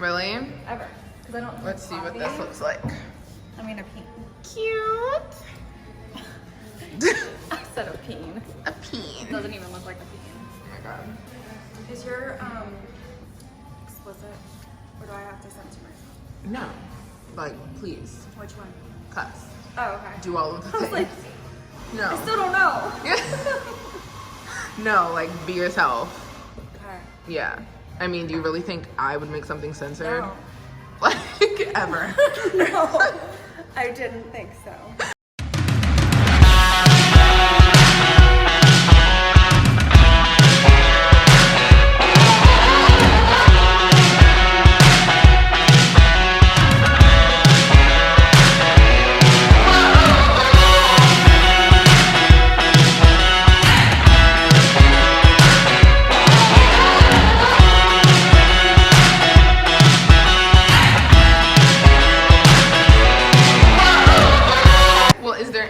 Really? Ever. Because I don't. Let's see what this looks like. I mean, a peen. Cute. I said a peen. A peen. It doesn't even look like a peen. Oh my god. Is your explicit, or do I have to censor myself? No. Like, please. Which one? Cuss. Oh, okay. Do all of the I was things. like, No. I still don't know. No, like, be yourself. Okay. Yeah. I mean, do you really think I would make something censored? No. Like, ever. No, I didn't think so.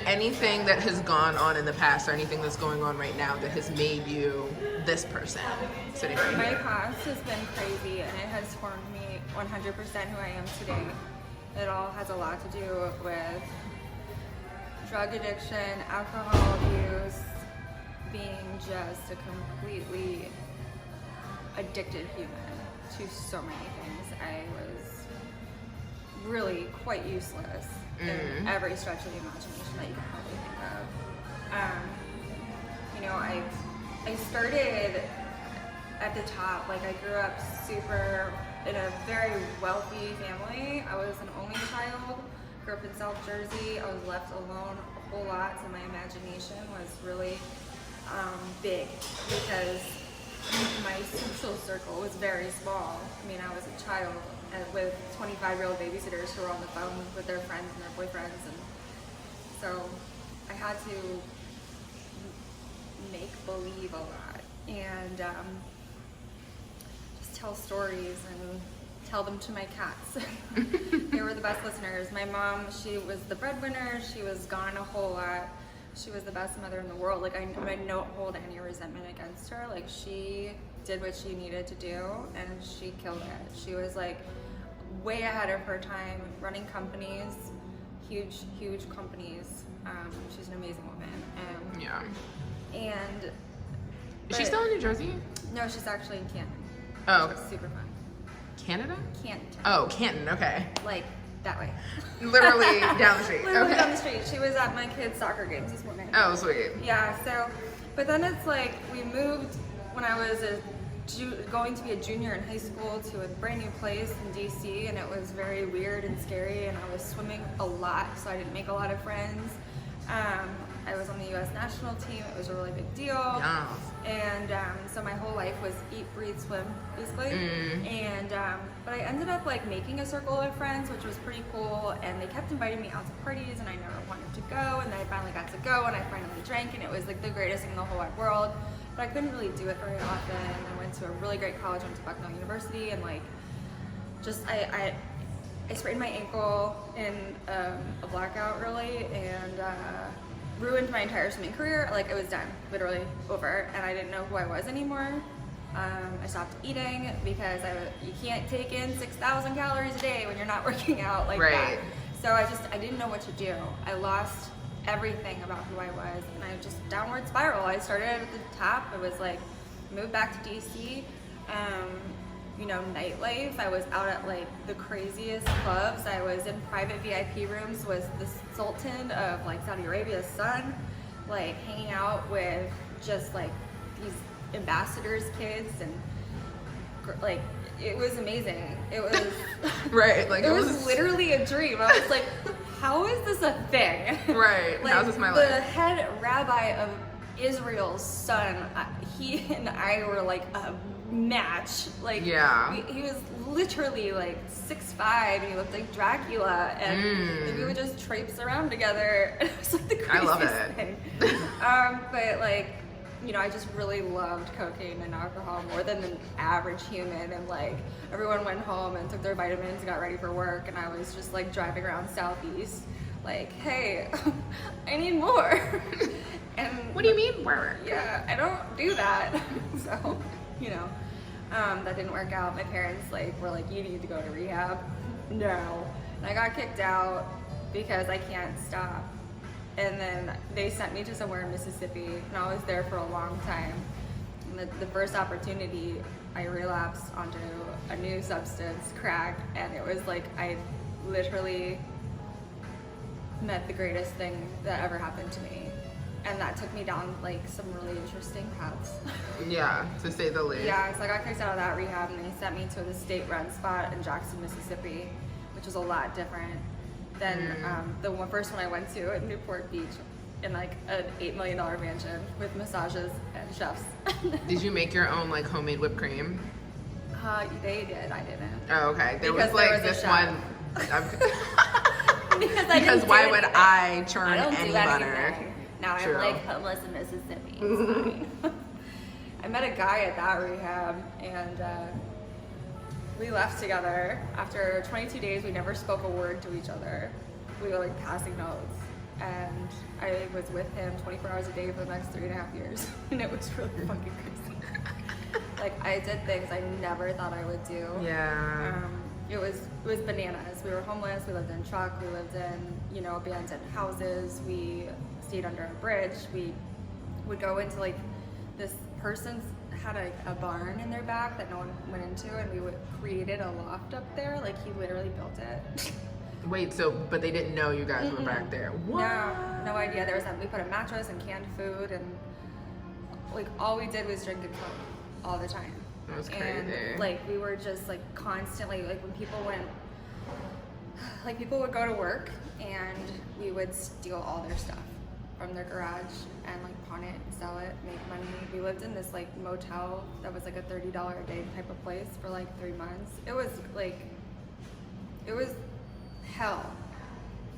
Anything that has gone on in the past or anything that's going on right now that has made you this person sitting right My here? past has been crazy and it has formed me 100% who I am today. It all has a lot to do with drug addiction, alcohol abuse, being just a completely addicted human to so many things. I was really quite useless in every stretch of the imagination that you can probably think of. You know, I started at the top. Like, I grew up super in a very wealthy family. I was an only child, grew up in South Jersey. I was left alone a whole lot, so my imagination was really big because my social circle was very small. I mean, I was a child with 25-year-old babysitters who were on the phone with their friends and their boyfriends, and so I had to make believe a lot and just tell stories and tell them to my cats. They were the best listeners. My mom, she was the breadwinner. She was gone a whole lot. She was the best mother in the world. Like, I don't hold any resentment against her. Like, she did what she needed to do and she killed it. She was like way ahead of her time, running companies, huge companies. She's an amazing woman. Yeah. And Is she still in New Jersey? no, she's actually in Canton. Oh, Which is super fun. Canada? Canton. Oh, Canton, okay. Like that way. Literally down the street. Literally Okay. down the street. She was at my kids' soccer games this morning. Oh, sweet. Yeah, so, but then it's like we moved when I was going to be a junior in high school to a brand new place in DC, and it was very weird and scary, and I was swimming a lot, so I didn't make a lot of friends. I was on the U.S. national team. It was a really big deal. Yeah. And so my whole life was eat, breathe, swim, basically. And but I ended up like making a circle of friends, which was pretty cool. And they kept inviting me out to parties, and I never wanted to go. And then I finally got to go, and I finally drank, and it was like the greatest thing in the whole wide world. But I couldn't really do it very often. I went to a really great college, went to Bucknell University, and like just I sprained my ankle in a blackout, really, and ruined my entire swimming career. Like, it was done, literally over, and I didn't know who I was anymore. I stopped eating because you can't take in 6,000 calories a day when you're not working out like that. So I didn't know what to do. I lost everything about who I was, and I just downward spiral. I started at the top. It was like, moved back to DC. You know, nightlife. I was out at like the craziest clubs. I was in private VIP rooms with the Sultan of like Saudi Arabia's son, like hanging out with just like these ambassadors' kids, and like it was amazing. It was Right, like it was literally a dream. I was like, how is this a thing? Right, Like, how's this my the life? head rabbi of Israel's son, he and I were like a match. Like, Yeah. he was literally like 6'5", and he looked like Dracula, and we would just traipse around together. It was like the craziest I love it. thing. But like, you know, I just really loved cocaine and alcohol more than an average human, and like everyone went home and took their vitamins and got ready for work, and I was just like driving around Southeast like, hey, I need more. And what do you mean work? yeah, I don't do that. So, you know, That didn't work out. My parents were like, you need to go to rehab. No. And I got kicked out because I can't stop. And then they sent me to somewhere in Mississippi, and I was there for a long time. And the first opportunity, I relapsed onto a new substance, crack, and it was like I literally met the greatest thing that ever happened to me. And that took me down like some really interesting paths. Yeah, to say the least. Yeah, so I got kicked out of that rehab, and they sent me to the state-run spot in Jackson, Mississippi, which was a lot different than the first one I went to at Newport Beach, in like an $8 million mansion with massages and chefs. Did you make your own like homemade whipped cream? They did, I didn't. Oh, okay. There Because was there like was a this chef. one. Because Because why would anything. I churn I don't any do butter? anything. Now True. I'm like homeless in Mississippi. It's fine. I met a guy at that rehab, and we left together. After 22 days, we never spoke a word to each other. We were like passing notes, and I was with him 24 hours a day for the next 3.5 years, and it was really fucking crazy. Like I did things I never thought I would do. Yeah. It was bananas. We were homeless. We lived in truck. We lived in abandoned houses. We stayed under a bridge. We would go into like this person's had a barn in their back that no one went into, and we created a loft up there. Like he literally built it. Wait, but they didn't know you guys were back there. What? No idea. We put a mattress and canned food, and like all we did was drink and coke all the time. That was crazy. And like we were just like constantly like when people would go to work, and we would steal all their stuff from their garage and like pawn it and sell it, make money. We lived in this like motel that was like a $30 a day type of place for like 3 months. It was hell.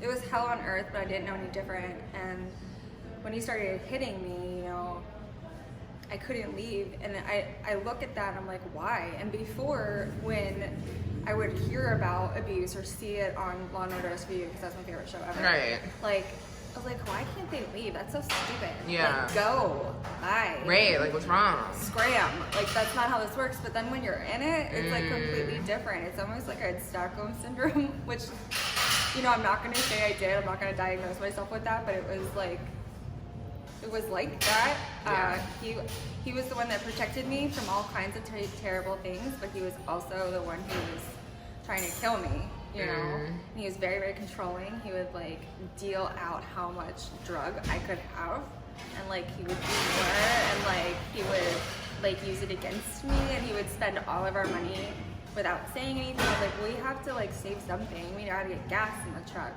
It was hell on earth, but I didn't know any different. And when he started hitting me, I couldn't leave. And I look at that and I'm like, why? And before, when I would hear about abuse or see it on Law & Order SVU, because that's my favorite show ever. Right. Like, I was like, why can't they leave? That's so stupid. Yeah. Like, go. Bye. Right, like what's wrong? Scram. Like, that's not how this works. But then when you're in it, it's like completely different. It's almost like I had Stockholm syndrome, which, I'm not going to say I did. I'm not going to diagnose myself with that, but it was like that. Yeah. He was the one that protected me from all kinds of terrible things, but he was also the one who was trying to kill me, And he was very, very controlling. He would like deal out how much drug I could have, and like he would do more, and like he would like use it against me, and he would spend all of our money without saying anything. I was like, well, you have to like save something. We gotta get gas in the truck.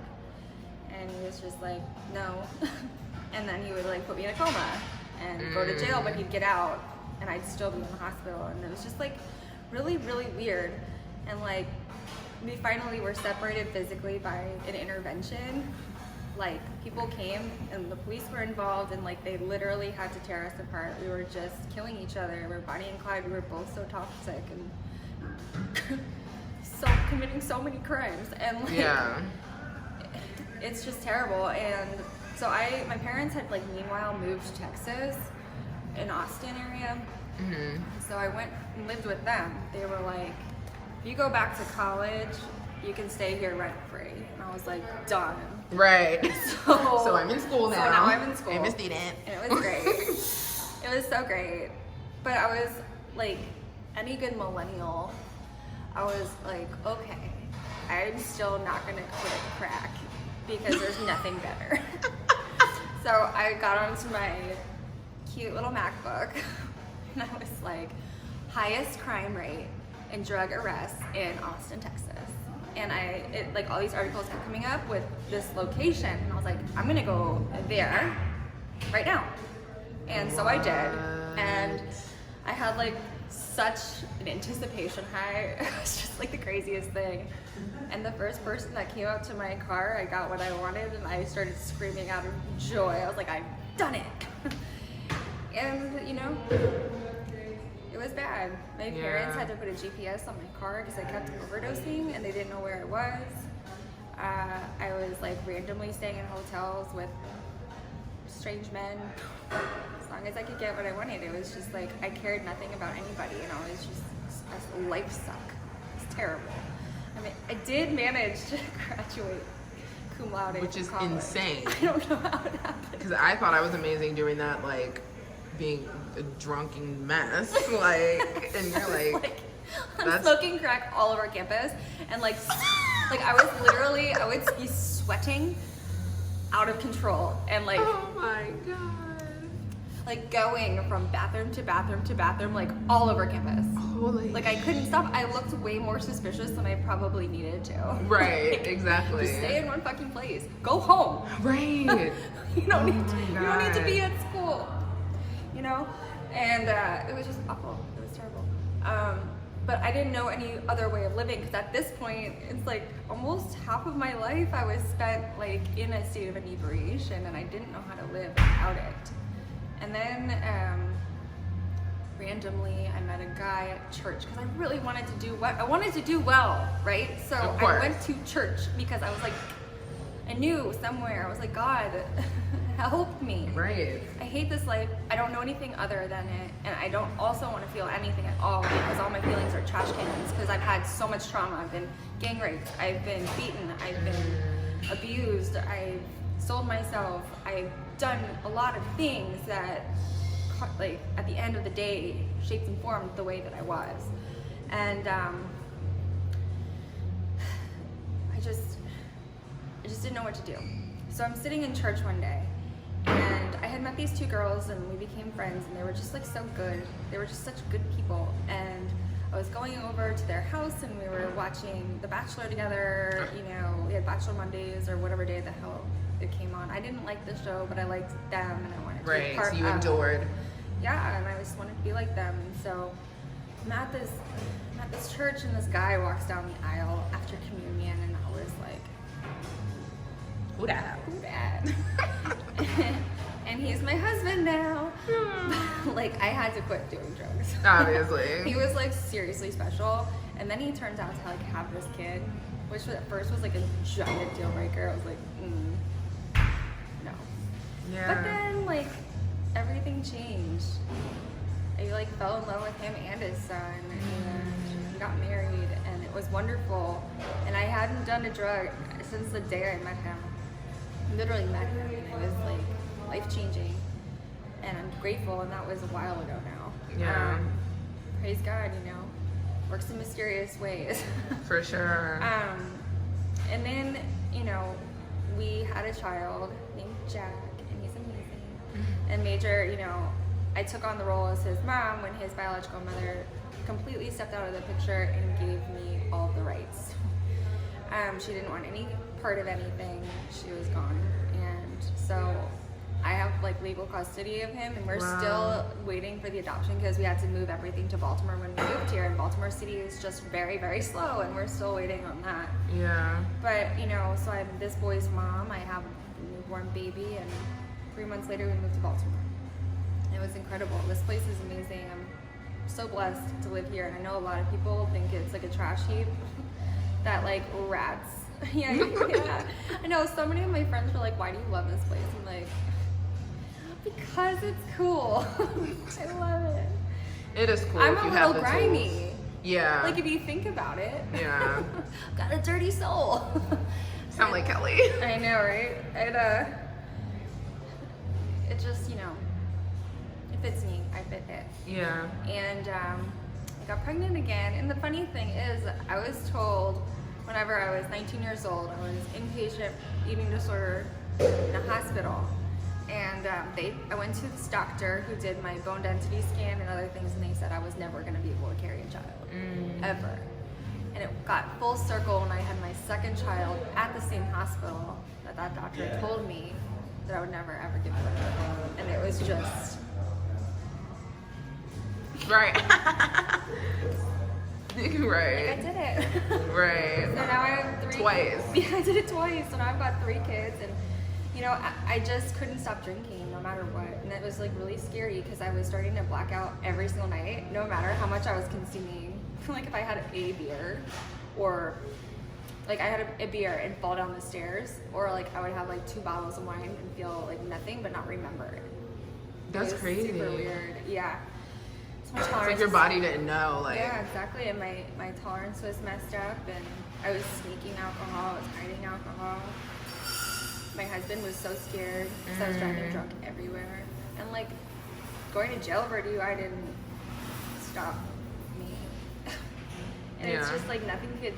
And he was just like, no. And then he would like put me in a coma and go to jail, but he'd get out and I'd still be in the hospital. And it was just like really, really weird. And like we finally were separated physically by an intervention. Like people came and the police were involved, and like they literally had to tear us apart. We were just killing each other. We were Bonnie and Clyde. We were both so toxic and so committing so many crimes. And like, it's just terrible. And so my parents had like meanwhile moved to Texas, in Austin area. Mm-hmm. So I went and lived with them. They were like, if you go back to college, you can stay here rent free. And I was like, done. Right. So I'm in school now. So now I'm in school. I'm a student. And it was great. It was so great. But I was like, any good millennial, I was like, okay, I'm still not gonna quit crack because there's nothing better. So I got onto my cute little MacBook, and I was like, highest crime rate and drug arrests in Austin, Texas. And like all these articles kept coming up with this location, and I was like, I'm gonna go there right now. And so I did, and I had like such an anticipation high. It was just like the craziest thing. And the first person that came up to my car, I got what I wanted, and I started screaming out of joy. I was like, I've done it. And it was bad. My parents had to put a GPS on my car because I kept overdosing and they didn't know where I was. I was like randomly staying in hotels with strange men. As long as I could get what I wanted, it was just like I cared nothing about anybody, and I was just rest of life suck. It's terrible. I mean, I did manage to graduate cum laude, which is college. insane. I don't know how it happened. Because I thought I was amazing doing that, like being a drunken mess, like, and you're like I'm smoking crack all over campus, and like I was literally, I would be sweating out of control, and like, oh my god, like going from bathroom to bathroom to bathroom, like all over campus. Holy like I couldn't stop. I looked way more suspicious than I probably needed to. Right, Like, exactly. Just stay in one fucking place. Go home. Right. You don't Oh need to, my you don't need to God. be at school. You know? And it was just awful. It was terrible. But I didn't know any other way of living, because at this point, it's like almost half of my life I was spent like in a state of inebriation, and I didn't know how to live without it. And then randomly I met a guy at church, because I really wanted to do what I wanted to do well, right? So Of I course. went to church because I was like, I knew somewhere, I was like, God, help me. Right. I hate this life. I don't know anything other than it, and I don't also want to feel anything at all, because all my feelings are trash cans, because I've had so much trauma. I've been gang raped, I've been beaten, I've been abused, I've sold myself, I've done a lot of things that, like, at the end of the day, shaped and formed the way that I was. And I just didn't know what to do. So I'm sitting in church one day, and I had met these two girls, and we became friends, and they were just like so good. They were just such good people. And I was going over to their house, and we were watching The Bachelor together. You know, we had Bachelor Mondays or whatever day the hell it came on. I didn't like the show, but I liked them, and I wanted to be Right. part So you of. endured. Yeah, and I just wanted to be like them. And so I'm at this church, and this guy walks down the aisle after communion, and I was like, Who that? who that? And he's my husband now. Like, I had to quit doing drugs. Obviously. He was like seriously special, and then he turns out to like have this kid, which at first was like a giant deal breaker. I was like, no. Yeah. But then like everything changed. I like fell in love with him and his son, and we got married, and it was wonderful. And I hadn't done a drug since the day I met him. Literally met him, and it was like life-changing, and I'm grateful. And that was a while ago now. Yeah. Praise God, you know, works in mysterious ways. For sure. And then, you know, we had a child named Jack, and he's amazing. And Major, you know, I took on the role as his mom when his biological mother completely stepped out of the picture and gave me all the rights. She didn't want any part of anything. She was gone. And so I have like legal custody of him, and we're Wow. still waiting for the adoption, because we had to move everything to Baltimore when we moved here, and Baltimore City is just very, very slow, and we're still waiting on that. Yeah. But, you know, so I'm this boy's mom. I have a newborn baby, and 3 months later we moved to Baltimore. It was incredible. This place is amazing. I'm so blessed to live here, and I know a lot of people think it's like a trash heap that like rats. Yeah. I know so many of my friends were like, why do you love this place? I'm like, because it's cool. I love it. It is cool. I'm if a you have little the grimy. tools. Yeah. Like if you think about it. Yeah. Got a dirty soul. Sound like Kelly. I know, right? It just, you know, it fits me. I fit it. Yeah. And I got pregnant again. And the funny thing is, I was told whenever I was 19 years old, I was inpatient eating disorder in a hospital. And I went to this doctor who did my bone density scan and other things, and they said I was never going to be able to carry a child, ever. And it got full circle when I had my second child at the same hospital that doctor told me that I would never ever give birth. And it was just... Right. I Right. did it. Right. So now I have 3 Twice. kids. Yeah, I did it twice. So now I've got 3 kids, and you know, I just couldn't stop drinking no matter what. And it was like really scary, because I was starting to black out every single night, no matter how much I was consuming. Like if I had a beer, or like I had a beer and fall down the stairs, or like I would have like 2 bottles of wine and feel like nothing but not remember it. That's It was crazy. Super weird. Yeah. So My It's tolerance like your is- body didn't know. Like, Yeah, exactly. And my tolerance was messed up, and I was sneaking alcohol, I was hiding alcohol. My husband was so scared because I was driving drunk everywhere. And like going to jail for DUI didn't stop me. And it's Yeah. just like nothing could,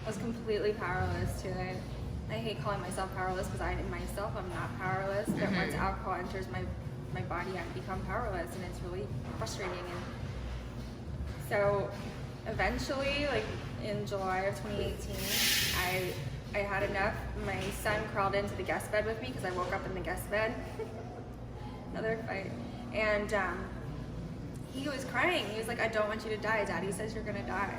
I was completely powerless to it. I hate calling myself powerless because I myself I'm not powerless. But once alcohol enters my body, I become powerless, and it's really frustrating. And so eventually, like in July of 2018, I had enough. My son crawled into the guest bed with me because I woke up in the guest bed. Another fight. And he was crying. He was like, I don't want you to die. Daddy says you're gonna die.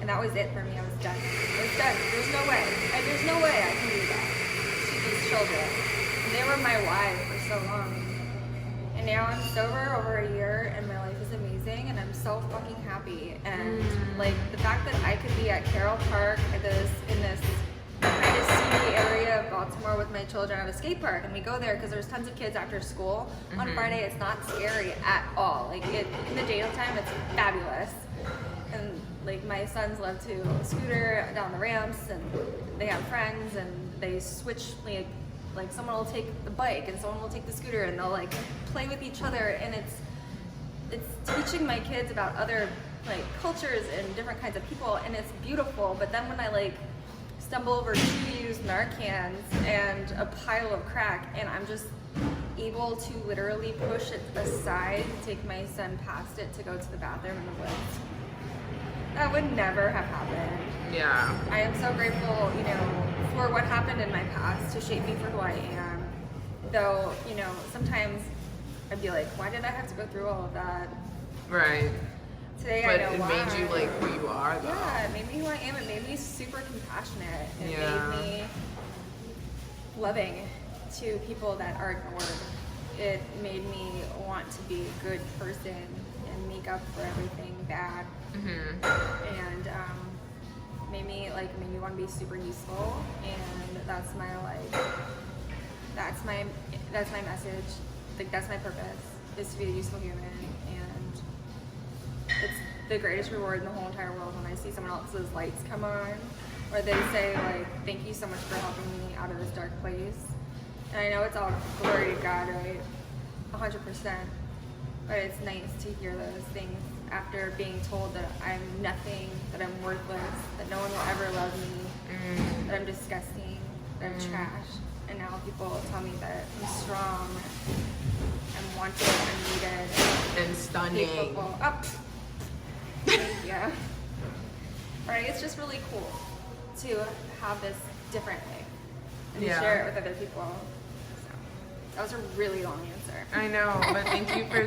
And that was it for me. I was done. I was done. There's no way. There's no way I can do that to these children. And they were my lives for so long. And now I'm sober over a year, and my life is amazing, and I'm so fucking happy. And like the fact that I could be at Carroll Park in this kind of seedy area of Baltimore with my children at a skate park, and we go there because there's tons of kids after school. On Friday, it's not scary at all. Like in the daytime, it's fabulous. And like my sons love to scooter down the ramps, and they have friends, and they switch like someone will take the bike and someone will take the scooter, and they'll like play with each other, and it's teaching my kids about other like cultures and different kinds of people, and it's beautiful. But then when I like stumble over 2 used Narcans and a pile of crack, and I'm just able to literally push it aside and take my son past it to go to the bathroom in the woods, that would never have happened. yeah. I am so grateful, for what happened in my past to shape me for who I am. Though, sometimes I'd be like, why did I have to go through all of that? Right. Today But I know it why. made you like who you are, though. Yeah, it made me who I am. It made me super compassionate. It Yeah. made me loving to people that are ignored. It made me want to be a good person and make up for everything bad. And made me want to be super useful. And that's my that's my message. Like that's my purpose, is to be a useful human. And it's the greatest reward in the whole entire world when I see someone else's lights come on, or they say like, thank you so much for helping me out of this dark place. And I know it's all glory to God, right? 100%. But it's nice to hear those things after being told that I'm nothing, that I'm worthless, that no one will ever love me, that I'm disgusting, that I'm trash. And now people tell me that I'm strong, I'm wanted, I'm needed, And stunning. capable. Yeah. Right, it's just really cool to have this differently and to Yeah. share it with other people. So, that was a really long answer. I know, but thank you for